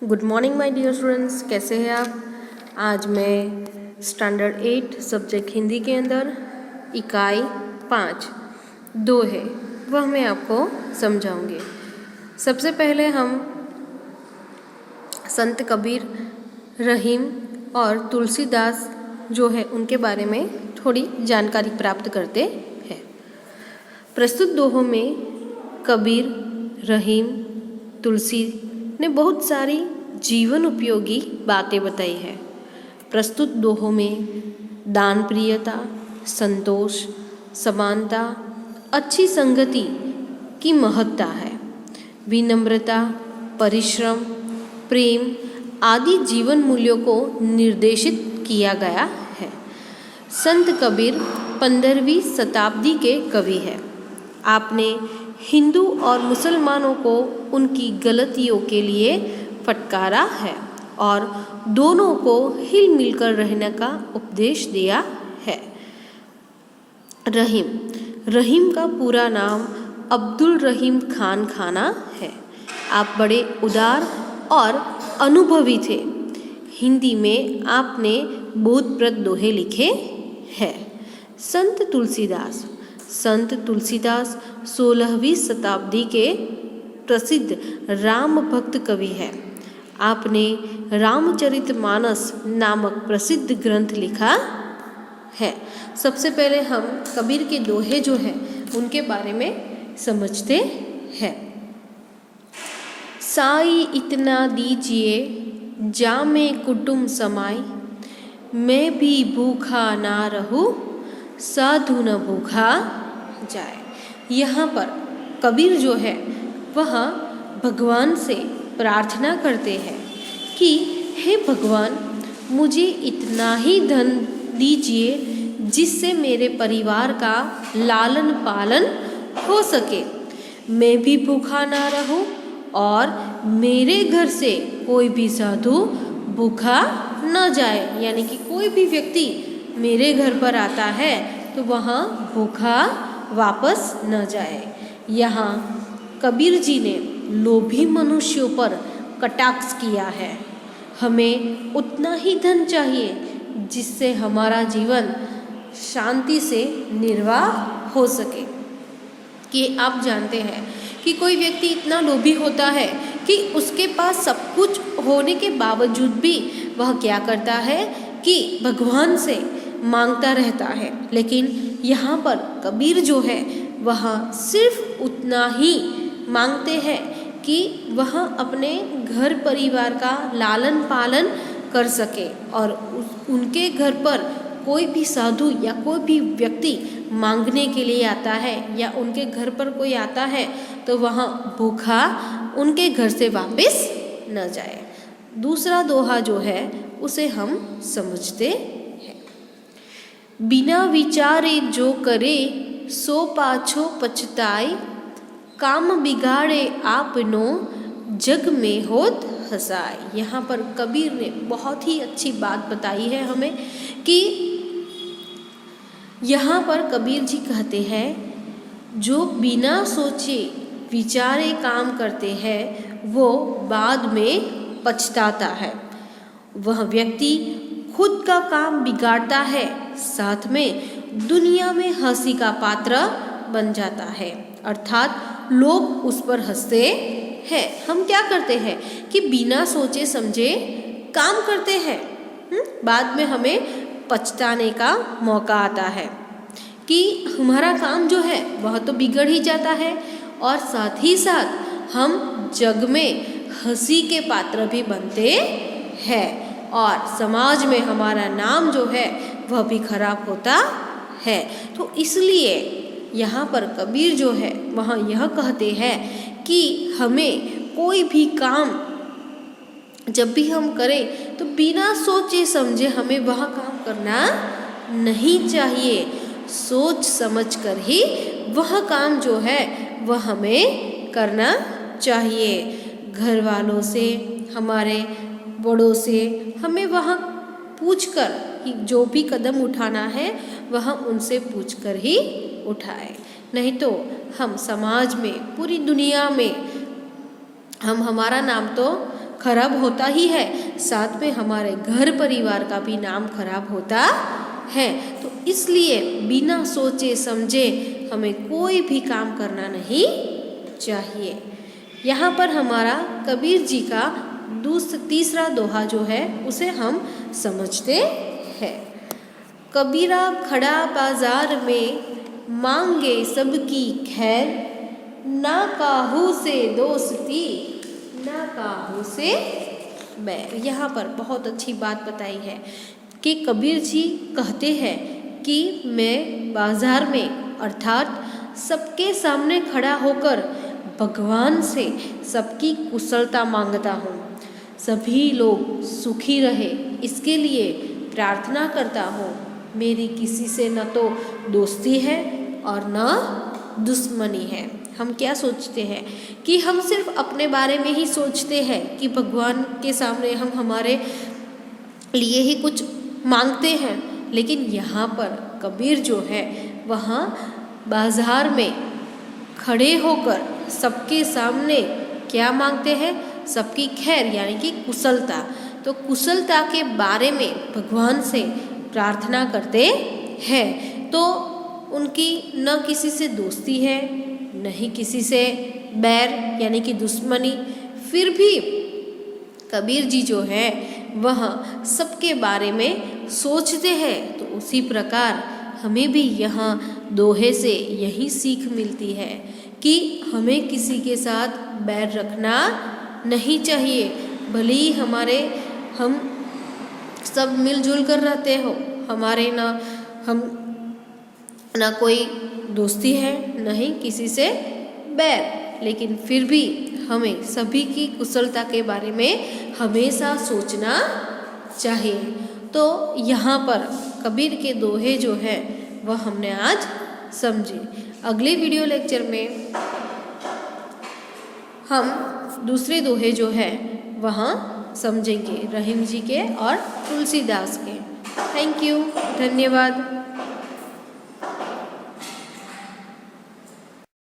Good morning my dear students, कैसे हैं आप। आज मैं स्टैंडर्ड 8 सब्जेक्ट हिंदी के अंदर इकाई 5 2 है वह मैं आपको समझाऊंगी। सबसे पहले हम संत कबीर, रहीम और तुलसीदास जो है उनके बारे में थोड़ी जानकारी प्राप्त करते हैं। प्रस्तुत दोहों में कबीर, रहीम, तुलसी ने बहुत सारी जीवन उपयोगी बातें बताई है। प्रस्तुत दोहों में दान प्रियता, संतोष, समानता, अच्छी संगति की महत्ता है। विनम्रता, परिश्रम, प्रेम आदि जीवन मूल्यों को निर्देशित किया गया है। संत कबीर 15वीं शताब्दी के कवि है। आपने हिंदू और मुसलमानों को उनकी गलतियों के लिए फटकारा है और दोनों को हिल मिलकर रहने का उपदेश दिया है। रहीम का पूरा नाम अब्दुल रहीम खान खाना है। आप बड़े उदार और अनुभवी थे। हिंदी में आपने बोधप्रद दोहे लिखे हैं। संत तुलसीदास 16वीं शताब्दी के प्रसिद्ध राम भक्त कवि है। आपने रामचरितमानस नामक प्रसिद्ध ग्रंथ लिखा है। सबसे पहले हम कबीर के दोहे जो है उनके बारे में समझते हैं। साई इतना दीजिए जामे कुटुम समाई, मैं भी भूखा ना रहूं साधु न भूखा जाए। यहाँ पर कबीर जो है वह भगवान से प्रार्थना करते हैं कि हे भगवान, मुझे इतना ही धन दीजिए जिससे मेरे परिवार का लालन पालन हो सके, मैं भी भूखा ना रहूं और मेरे घर से कोई भी साधु भूखा न जाए। यानी कि कोई भी व्यक्ति मेरे घर पर आता है तो वहाँ भूखा वापस न जाए। यहाँ कबीर जी ने लोभी मनुष्यों पर कटाक्ष किया है। हमें उतना ही धन चाहिए जिससे हमारा जीवन शांति से निर्वाह हो सके। कि आप जानते हैं कि कोई व्यक्ति इतना लोभी होता है कि उसके पास सब कुछ होने के बावजूद भी वह क्या करता है कि भगवान से मांगता रहता है। लेकिन यहाँ पर कबीर जो है वह सिर्फ उतना ही मांगते हैं कि वह अपने घर परिवार का लालन पालन कर सके और उनके घर पर कोई भी साधु या कोई भी व्यक्ति मांगने के लिए आता है या उनके घर पर कोई आता है तो वह भूखा उनके घर से वापस न जाए। दूसरा दोहा जो है उसे हम समझते हैं। बिना विचारे जो करे सो पाछो पछताए, काम बिगाड़े आपनो जग में होत हसाए। यहाँ पर कबीर ने बहुत ही अच्छी बात बताई है हमें कि यहाँ पर कबीर जी कहते हैं जो बिना सोचे विचारे काम करते हैं वो बाद में पछताता है। वह व्यक्ति खुद का काम बिगाड़ता है, साथ में दुनिया में हंसी का पात्र बन जाता है। अर्थात लोग उस पर हंसते हैं। हम क्या करते हैं कि बिना सोचे समझे काम करते हैं, बाद में हमें पछताने का मौका आता है कि हमारा काम जो है वह तो बिगड़ ही जाता है और साथ ही साथ हम जग में हंसी के पात्र भी बनते हैं और समाज में हमारा नाम जो है वह भी खराब होता है। तो इसलिए यहाँ पर कबीर जो है वह यह कहते हैं कि हमें कोई भी काम जब भी हम करें तो बिना सोचे समझे हमें वह काम करना नहीं चाहिए। सोच समझ कर ही वह काम जो है वह हमें करना चाहिए। घर वालों से, हमारे बड़ों से हमें वह पूछकर कि जो भी कदम उठाना है वह उनसे पूछकर ही उठाए। नहीं तो हम समाज में, पूरी दुनिया में हम हमारा नाम तो खराब होता ही है, साथ में हमारे घर परिवार का भी नाम खराब होता है। तो इसलिए बिना सोचे समझे हमें कोई भी काम करना नहीं चाहिए। यहाँ पर हमारा कबीर जी का तीसरा दोहा जो है उसे हम समझते हैं। कबीरा खड़ा बाजार में मांगे सबकी खैर, ना काहू से दोस्ती ना काहू से बैर। यहाँ पर बहुत अच्छी बात बताई है कि कबीर जी कहते हैं कि मैं बाजार में अर्थात सबके सामने खड़ा होकर भगवान से सबकी कुशलता मांगता हूँ, सभी लोग सुखी रहे इसके लिए प्रार्थना करता हूँ। मेरी किसी से न तो दोस्ती है और न दुश्मनी है। हम क्या सोचते हैं कि हम सिर्फ अपने बारे में ही सोचते हैं कि भगवान के सामने हम हमारे लिए ही कुछ मांगते हैं, लेकिन यहाँ पर कबीर जो है वहाँ बाजार में खड़े होकर सबके सामने क्या मांगते हैं? सबकी खैर यानी कि कुशलता। तो कुशलता के बारे में भगवान से प्रार्थना करते हैं। तो उनकी न किसी से दोस्ती है न ही किसी से बैर यानी कि दुश्मनी, फिर भी कबीर जी जो है वह सबके बारे में सोचते हैं। तो उसी प्रकार हमें भी यहाँ दोहे से यही सीख मिलती है कि हमें किसी के साथ बैर रखना नहीं चाहिए। भले ही हम सब मिलजुल कर रहते हो, हमारे ना कोई दोस्ती है न ही किसी से बैर, लेकिन फिर भी हमें सभी की कुशलता के बारे में हमेशा सोचना चाहिए। तो यहाँ पर कबीर के दोहे जो है वह हमने आज समझे। अगले वीडियो लेक्चर में हम दूसरे दोहे जो है वहाँ समझेंगे, रहीम जी के और तुलसीदास के। थैंक यू, धन्यवाद।